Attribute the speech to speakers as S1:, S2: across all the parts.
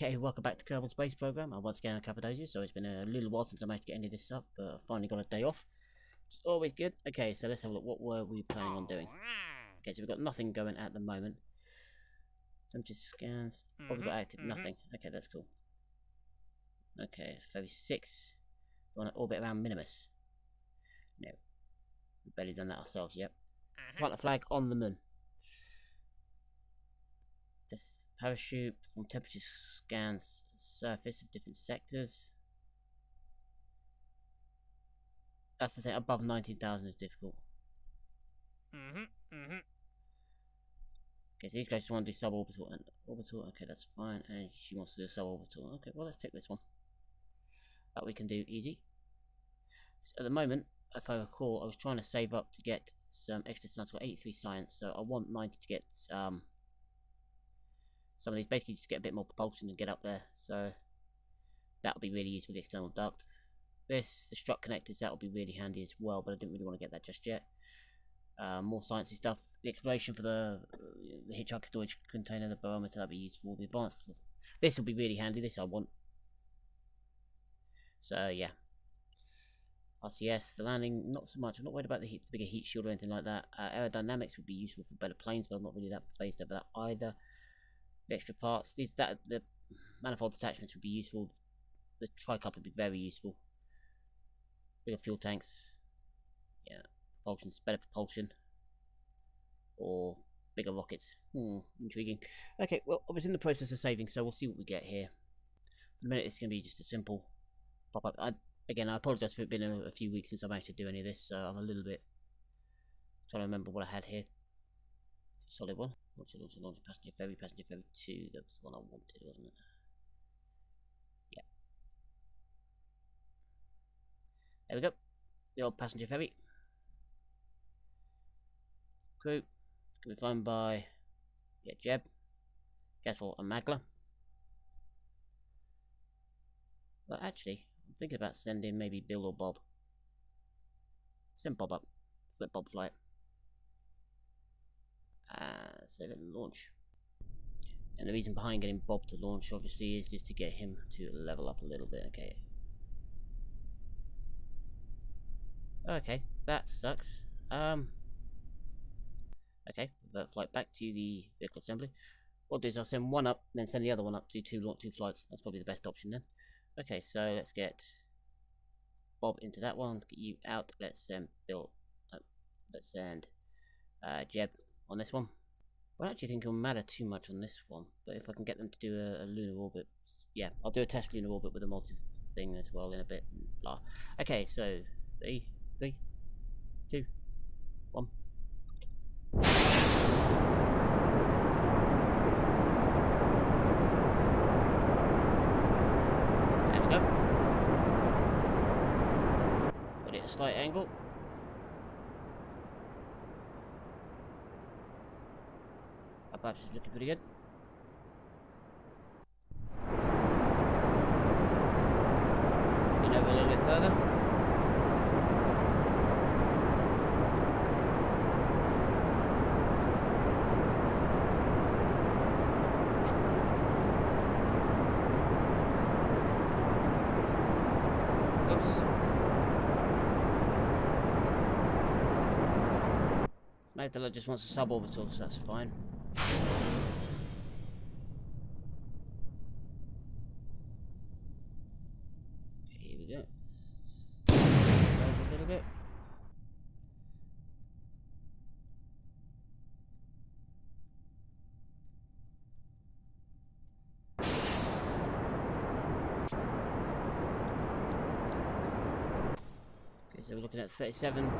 S1: Okay, welcome back to Kerbal Space Program. I'm once again on Cappadocia, so it's been a little while since I managed to get any of this up, but I finally got a day off. It's always good. Okay, so let's have a look. What were we planning on doing? Okay, so we've got nothing going at the moment. Temperature scans. What we've got active? Nothing. Okay, that's cool. Okay, it's phase 6. We want to orbit around Minimus. No. We've barely done that ourselves yet. Plant a flag on the moon. This parachute from temperature scans surface of different sectors. That's the thing, above 19,000 is difficult. Okay, so these guys just want to do suborbital and orbital. Okay, that's fine. And she wants to do suborbital. Okay, well, let's take this one. That we can do easy. So at the moment, if I recall, I was trying to save up to get some extra science. I've got 83 science, so I want 90 to get some of these. Basically, just get a bit more propulsion and get up there. So that'll be really useful for the external duct. The strut connectors, that'll be really handy as well, but I didn't really want to get that just yet. More sciencey stuff. The exploration for the hitchhiker storage container, the barometer, that'll be useful. The advanced stuff. This will be really handy. This I want. So yeah. RCS, the landing, not so much. I'm not worried about the bigger heat shield or anything like that. Aerodynamics would be useful for better planes, but I'm not really that phased over that either. The extra parts, the manifold attachments would be useful. The tri-cup would be very useful. Bigger fuel tanks, yeah, propulsion, better propulsion, or bigger rockets. Intriguing. Okay, well, I was in the process of saving, so we'll see what we get here. For the minute, it's going to be just a simple pop-up. Again, I apologise for it being a few weeks since I managed to do any of this, so I'm a little bit trying to remember what I had here. Solid one. Launch, passenger ferry 2. That was the one I wanted, wasn't it? Yeah. There we go. The old passenger ferry. Crew. It's going to be flown by Jeb, Gessel, and Magla. Well, actually, I'm thinking about sending maybe Bill or Bob. Send Bob up. Let's let Bob fly it. So let him launch. And the reason behind getting Bob to launch, obviously, is just to get him to level up a little bit. Okay. Okay, that sucks. Okay, flight back to the vehicle assembly. What I'll do is I'll send one up, then send the other one up to two flights. That's probably the best option then. Okay, so let's get Bob into that one. Let's get you out. Let's send Bill. Let's send Jeb on this one. I don't actually think it'll matter too much on this one, but if I can get them to do a lunar orbit, yeah, I'll do a test lunar orbit with a multi thing as well in a bit. Blah. Okay, so 3, 2, 1. There we go. Got it at a slight angle. Perhaps it's looking pretty good. Lean over a little bit further. Oops. Magdala just wants a suborbital, so that's fine. Here we go. A little bit. Okay, so we're looking at 37.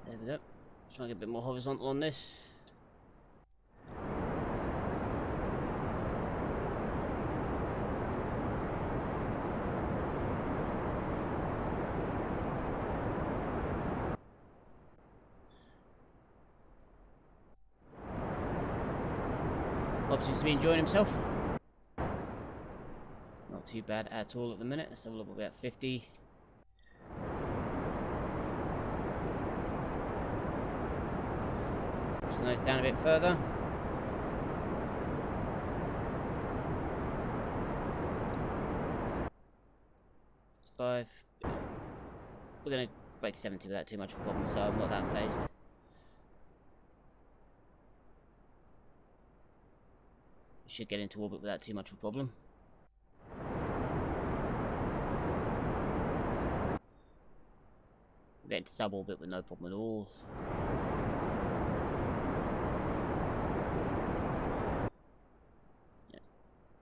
S1: There we go. Try and get a bit more horizontal on this. Bob seems to be enjoying himself. Not too bad at all at the minute. Let's have a look. We're at 50. Push the nose down a bit further. It's 5. We're going to break 70 without too much of a problem, so I'm not that phased. We should get into orbit without too much of a problem. We'll get into sub-orbit with no problem at all. Yeah.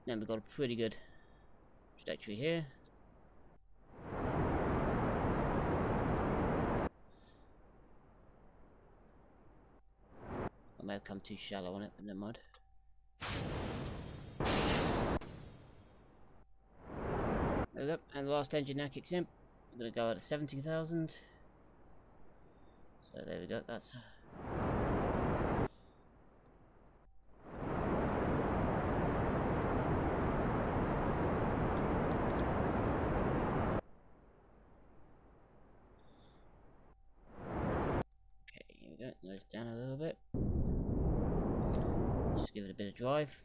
S1: Then we've got a pretty good trajectory here. I may have come too shallow on it, but never mind. There we go, and the last engine now kicks in. I'm going to go at 70,000. So there we go, that's... Okay, here we go, nose down a little bit. Just give it a bit of drive.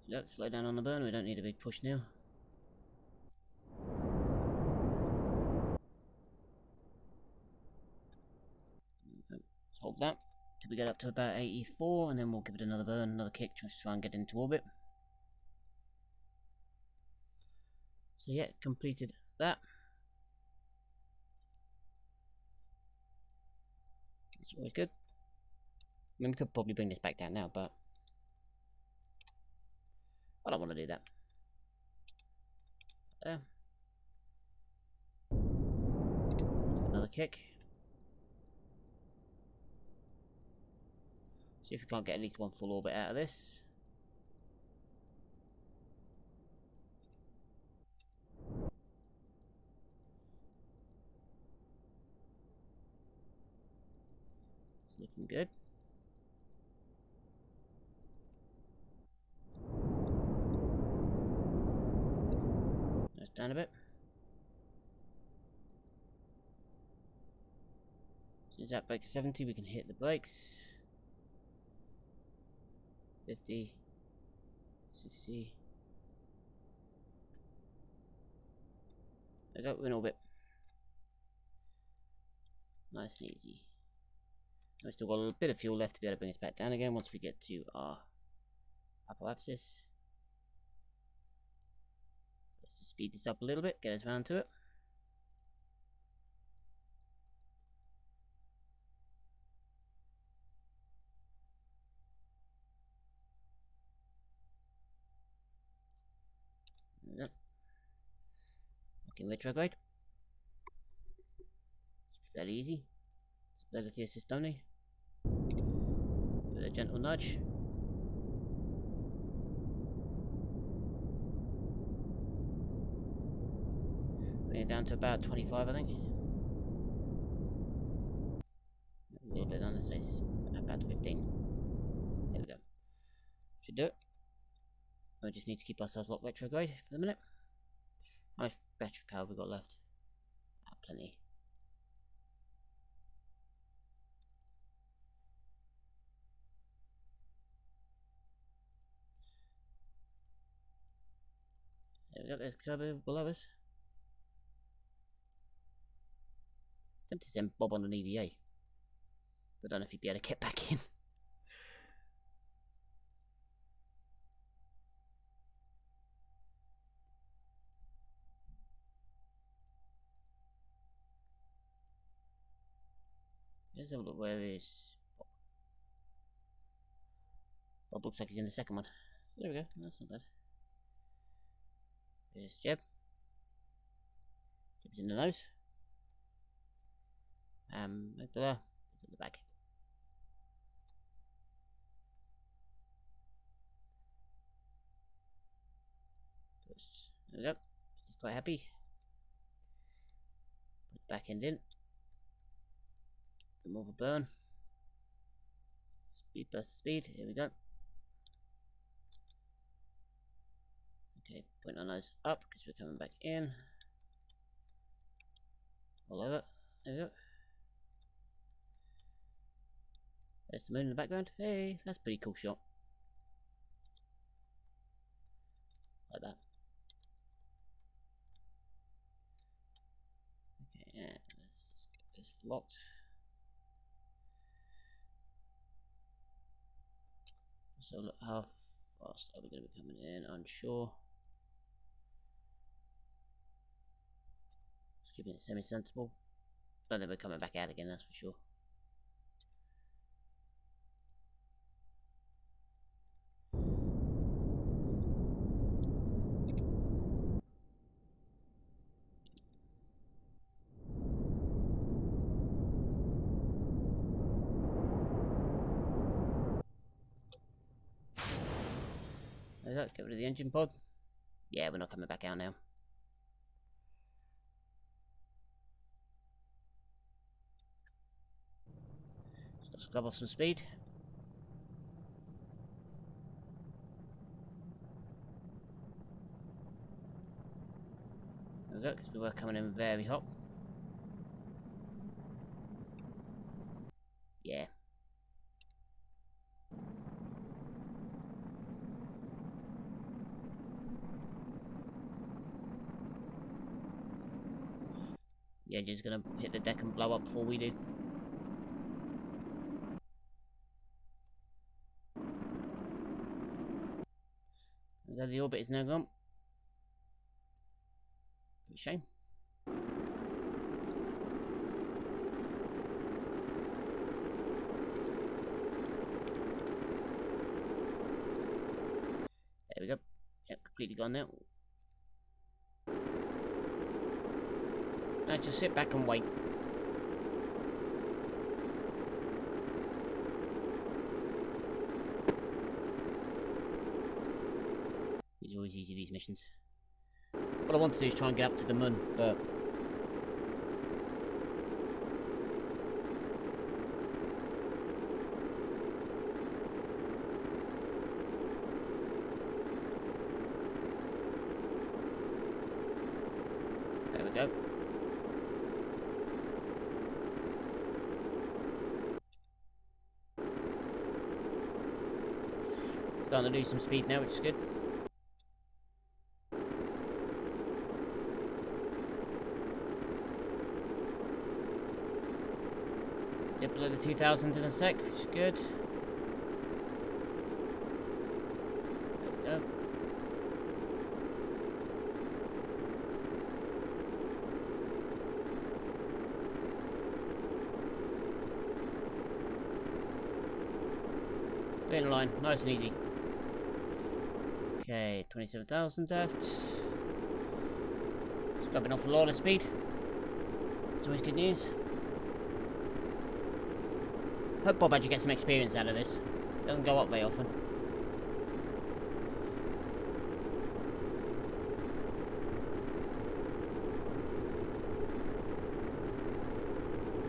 S1: Yep, slow down on the burn, we don't need a big push now. Let's hold that till we get up to about 84, and then we'll give it another burn, another kick, just to try and get into orbit. So yeah, completed that. It's always good. I mean, we could probably bring this back down now, but I don't want to do that. There. Another kick. See if we can't get at least one full orbit out of this. It's looking good. Let's down a bit. Since that breaks 70, we can hit the brakes. 50, 60. There we go, we're in orbit. Nice and easy. We've still got a little bit of fuel left to be able to bring us back down again once we get to our upper axis. Let's just speed this up a little bit, get us round to it. Okay, retrograde. It's fairly easy. Stability assist only. Give it a gentle nudge. Bring it down to about 25, I think. A little bit under, say about 15. There we go. Should do it. We just need to keep ourselves locked retrograde for the minute. How much battery power have we got left? Plenty. There we go, there's Kerbal below us. Tempted to send Bob on an EVA. But I don't know if he'd be able to get back in. Let's have a look, where is Bob? Bob looks like he's in the second one. There we go, that's not bad. There's Jeb. Jeb's in the nose. Magdala is at the back. There we go. He's quite happy. Put the back end in. Bit more of a burn. Speed versus speed. Here we go. Okay, Okay, point our nose up because we're coming back in. All over. There we go. There's the moon in the background. Hey, that's a pretty cool shot. Like that. Okay, and let's just get this locked. So look, how fast are we going to be coming in? Unsure. Just keeping it semi-sensible. Don't think we're coming back out again, that's for sure. There we go, get rid of the engine pod. Yeah, we're not coming back out now. So let's scrub off some speed. There we go, because we were coming in very hot. Yeah. The engine's gonna hit the deck and blow up before we do. There, the orbit is now gone. Shame. There we go. Yep, completely gone now. Now just sit back and wait. It's always easy, these missions. What I want to do is try and get up to the moon, but there we go. Starting to lose some speed now, which is good. Dip below the 2000 in a sec, which is good. There we go. Stay in line, nice and easy. Okay, 27,000 left. Scrubbing off a lot of speed. It's always good news. Hope Bob actually gets some experience out of this. Doesn't go up very often.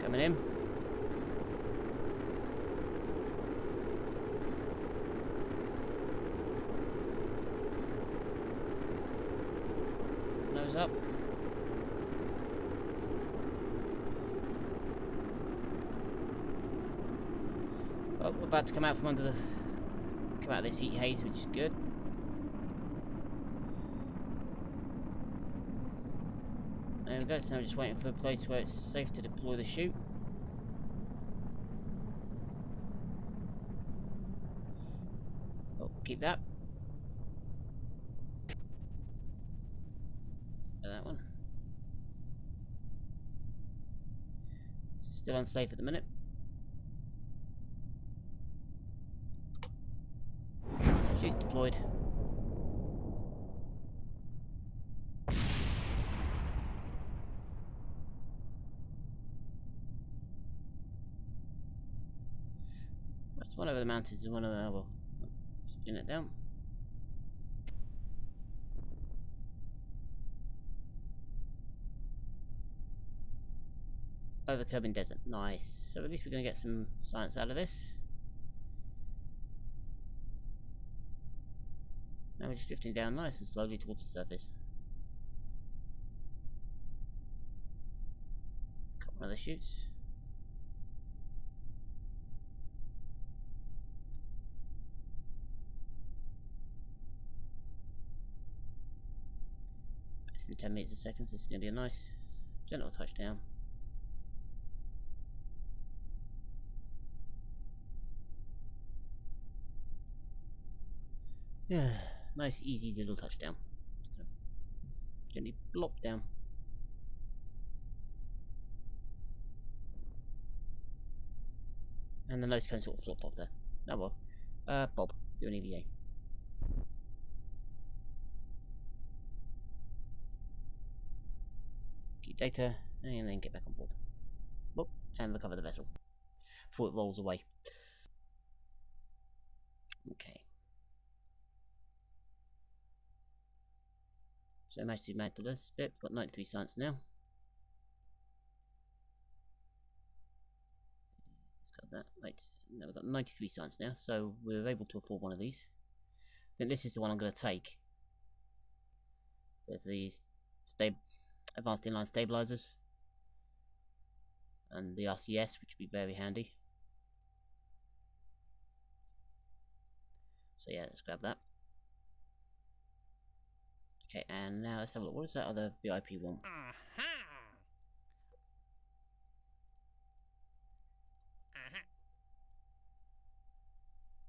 S1: Coming in. Nose up. Oh, we're about to come out from under the... come out of this heat haze, which is good. There we go, so now we're just waiting for a place where it's safe to deploy the chute. Oh, keep that. That one. It's still unsafe at the minute. She's deployed. That's one over the mountains and one over the... well, spin it down. Over the Kerbal Desert. Nice. So at least we're going to get some science out of this. Now we're just drifting down nice and slowly towards the surface. Couple of other shoots. Less than 10 meters a second, so this is going to be a nice, gentle touchdown. Yeah, nice, easy little touchdown. Just gonna gently blop down. And the nose cone sort of flopped off there. Oh well. Bob, do an EVA. Keep data, and then get back on board. Whoop, and recover the vessel before it rolls away. Okay. So I managed to mount to this bit. Got 93 science now. Let's cut that. Right. Now we've got 93 science now, so we're able to afford one of these. I think this is the one I'm going to take. With these advanced inline stabilizers. And the RCS, which would be very handy. So yeah, let's grab that. Okay, and now let's have a look. What is that other VIP one?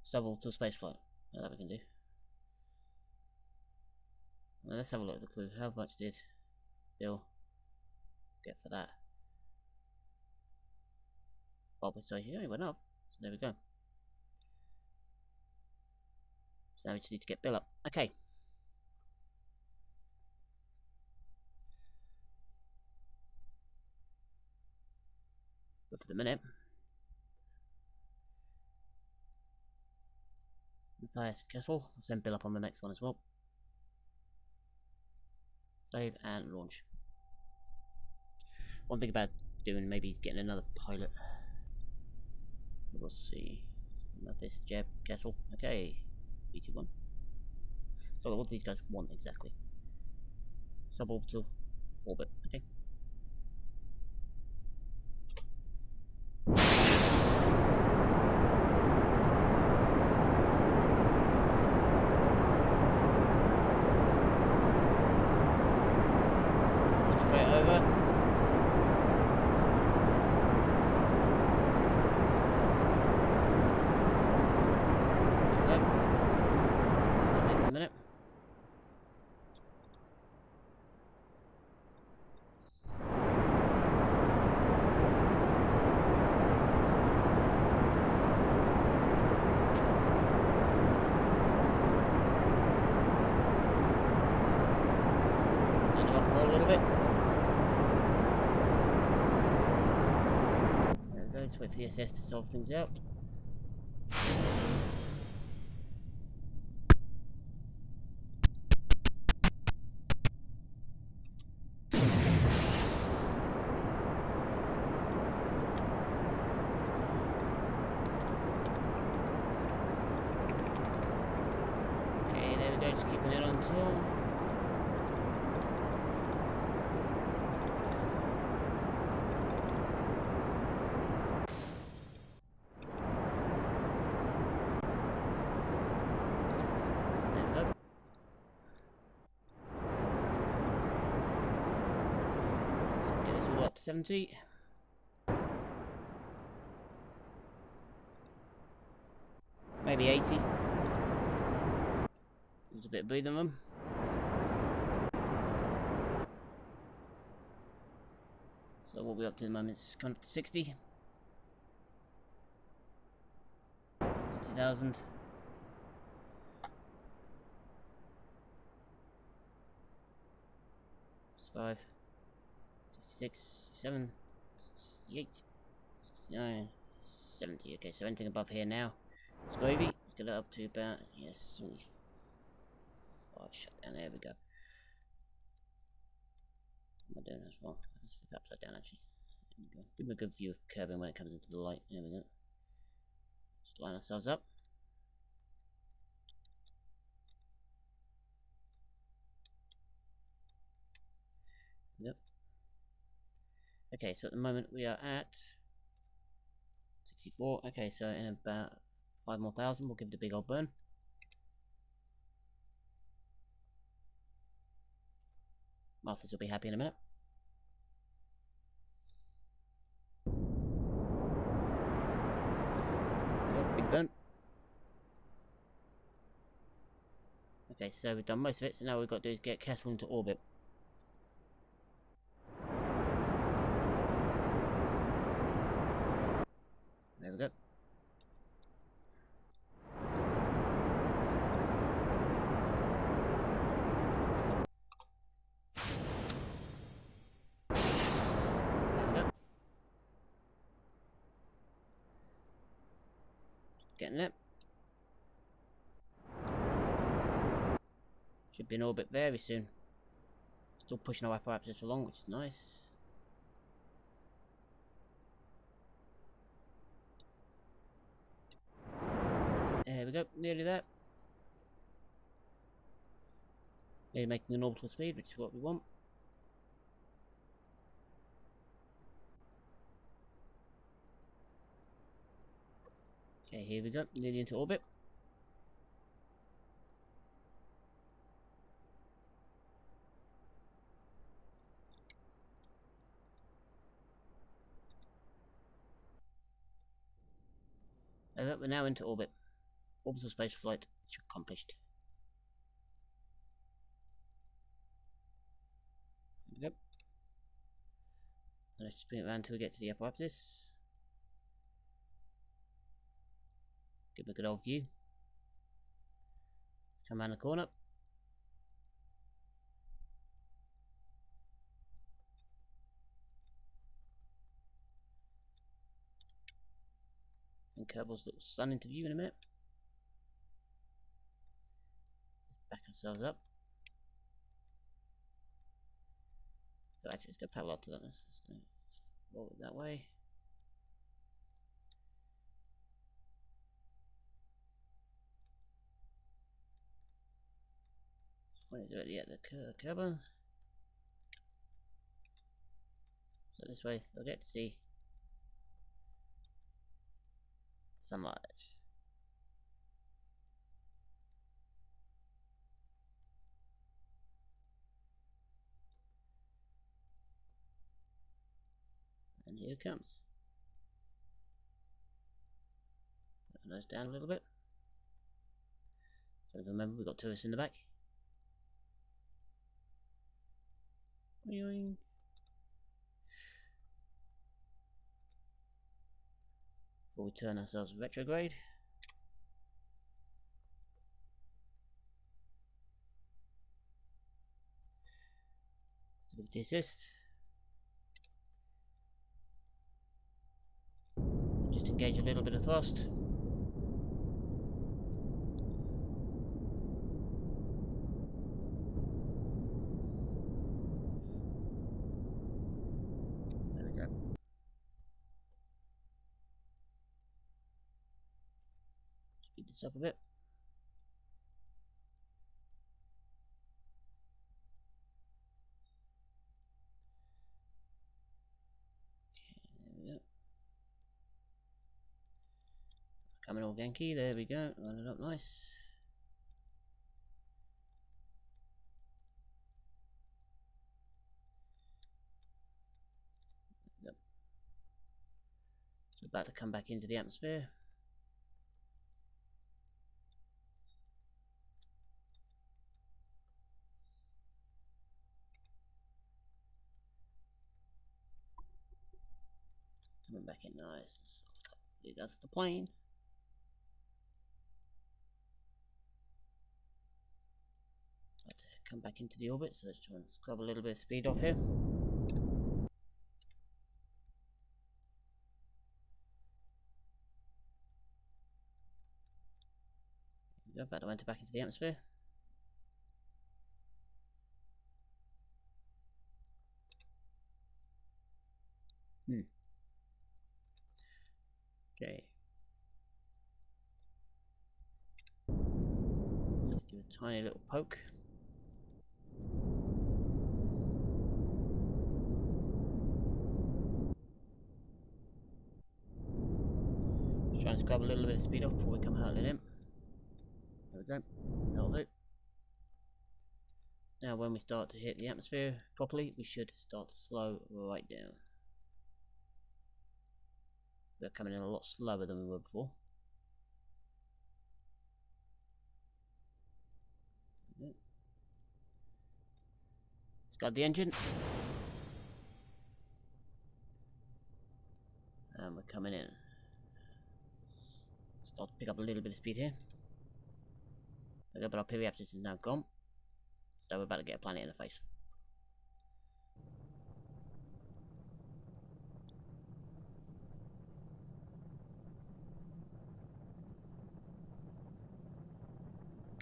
S1: Suborbital spaceflight. That we can do. Well, let's have a look at the clue. How much did Bill get for that? Bob was saying, yeah, he went up. So there we go. So now we just need to get Bill up. Okay. But for the minute, Matthias and Kessel. I'll send Bill up on the next one as well. Save and launch. One thing about doing maybe getting another pilot. We'll see. Matthias, Jeb, Kessel. Okay. BT1. So what do these guys want exactly? Suborbital orbit. Okay. Straight over. Wait for a minute. Stand rock and roll a little bit. There we go. Let's wait for the SS to solve things out. Okay, there we go. Just keeping it on till. Get this all up to 70. Maybe 80. There's a bit of breathing room. So what we're up to the moment is kind of 60. 60,000. Five. 66, 67, 68, 69, 70. Okay, so anything above here now is gravy. Let's get it up to about, yes, 75. Shut down, there we go. What am I doing? That's wrong. Let's flip it upside down actually. There we go. Give me a good view of Kerbal when it comes into the light. There we go. Just line ourselves up. Okay, so at the moment we are at 64. Okay, so in about 5 more thousand, we'll give it a big old burn. Martha's will be happy in a minute. Big burn. Okay, so we've done most of it, so now we've got to do is get Kerbal into orbit. There we go. There we go. Getting it. Should be in orbit very soon. Still pushing our apparatus along, which is nice. There we go, nearly there. Nearly making an orbital speed, which is what we want. Okay, here we go, nearly into orbit. There we go, we're now into orbit. Orbital space flight accomplished. There we go. And let's just bring it around until we get to the apparatus. Give it a good old view. Come around the corner. And Kerbal's little sun into view in a minute. Back ourselves up. So actually, let's go parallel to that. Let's go forward that way. Point it directly at the Kerbal. So this way, they'll get to see sunlight. And here it comes. Put our nose down a little bit. So remember, we've got tourists in the back. Boing. Before we turn ourselves retrograde. So we desist. Just engage a little bit of thrust. There we go. Speed this up a bit. Coming all Genki, there we go, line it up nice. Yep. So about to come back into the atmosphere. Coming back in nice and soft. Hopefully that's the plane. To come back into the orbit, so let's try and scrub a little bit of speed off here. Go back to enter back into the atmosphere. Okay. Let's give it a tiny little poke. Just grab a little bit of speed off before we come hurtling in. There we go. That'll do. Now when we start to hit the atmosphere properly, we should start to slow right down. We're coming in a lot slower than we were before. Start the engine. And we're coming in. Start to pick up a little bit of speed here. Okay, but our periapsis is now gone. So we're about to get a planet in the face.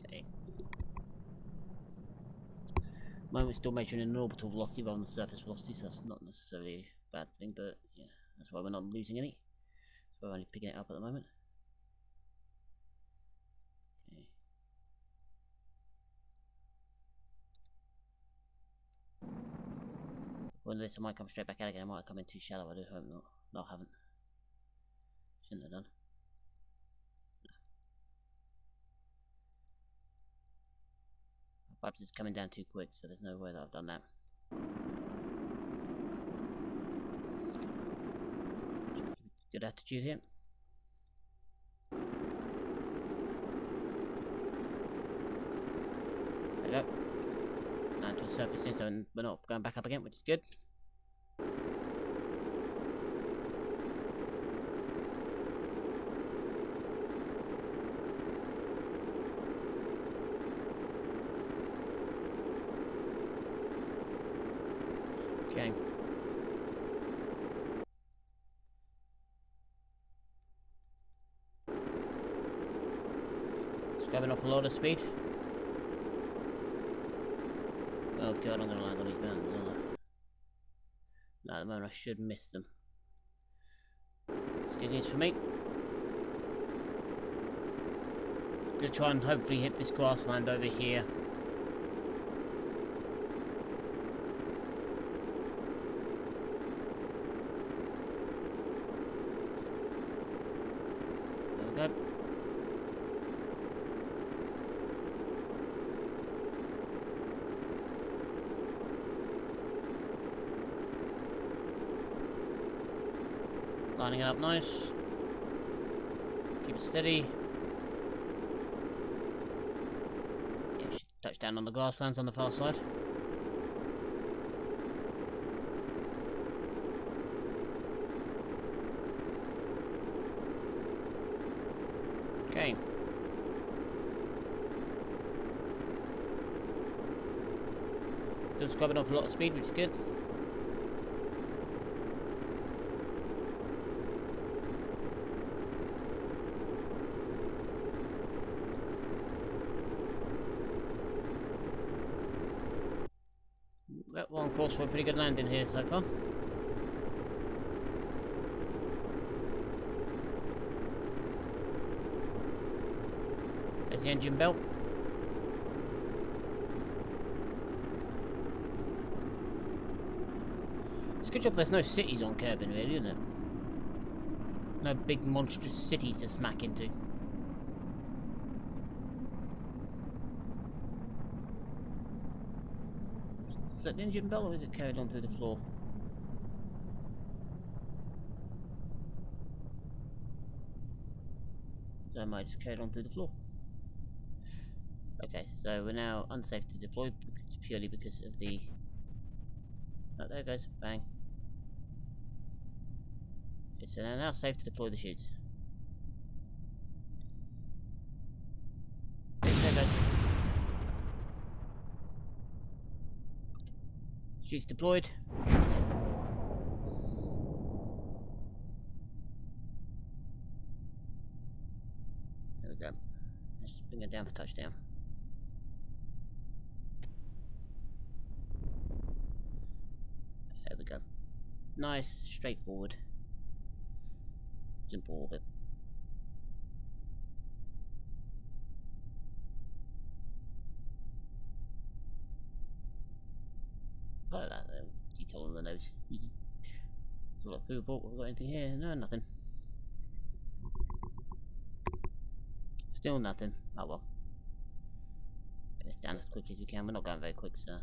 S1: Okay. Moment we're still measuring an orbital velocity rather than surface velocity, so that's not necessarily a bad thing, but yeah, that's why we're not losing any. So we're only picking it up at the moment. Okay. When this I might come straight back out again, I might have come in too shallow, I do hope not. No, I haven't. Shouldn't have done. No. Perhaps it's coming down too quick, so there's no way that I've done that. Good attitude here. There we go. Now to a surface here, so we're not going back up again, which is good. Okay. Just grabbing off a lot of speed. Oh god, I'm gonna land on these mountains, aren't I? No, at the moment I should miss them. It's good news for me. Gonna try and hopefully hit this grassland over here. There we go. Lining it up nice. Keep it steady. Yeah, should touch down on the grasslands on the far side. Okay. Still scrubbing off a lot of speed, which is good. Well, on course for a pretty good landing here so far. There's the engine belt. It's a good job there's no cities on Kerbal, really, isn't it? No big monstrous cities to smack into. Is that the engine bell or is it carried on through the floor? So I might just carry on through the floor. Okay, so we're now unsafe to deploy purely because of the... Oh, there it goes. Bang. Okay, so now safe to deploy the chutes. There it goes. Chutes deployed. There we go. Let's just bring it down for touchdown. There we go. Nice, straightforward. Simple orbit. I like that detail on the nose. So look, who bought? We've got anything here? No, nothing. Still nothing. Oh well. Get this down as quickly as we can. We're not going very quick, so...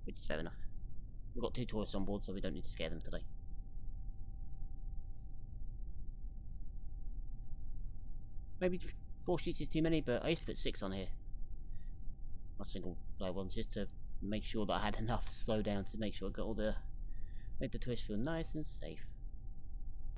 S1: which is fair enough. We've got 2 tourists on board, so we don't need to scare them today. Maybe 4 sheets is too many, but I used to put 6 on here. My single player ones, just to make sure that I had enough slow down to make sure I got all the... make the tourists feel nice and safe.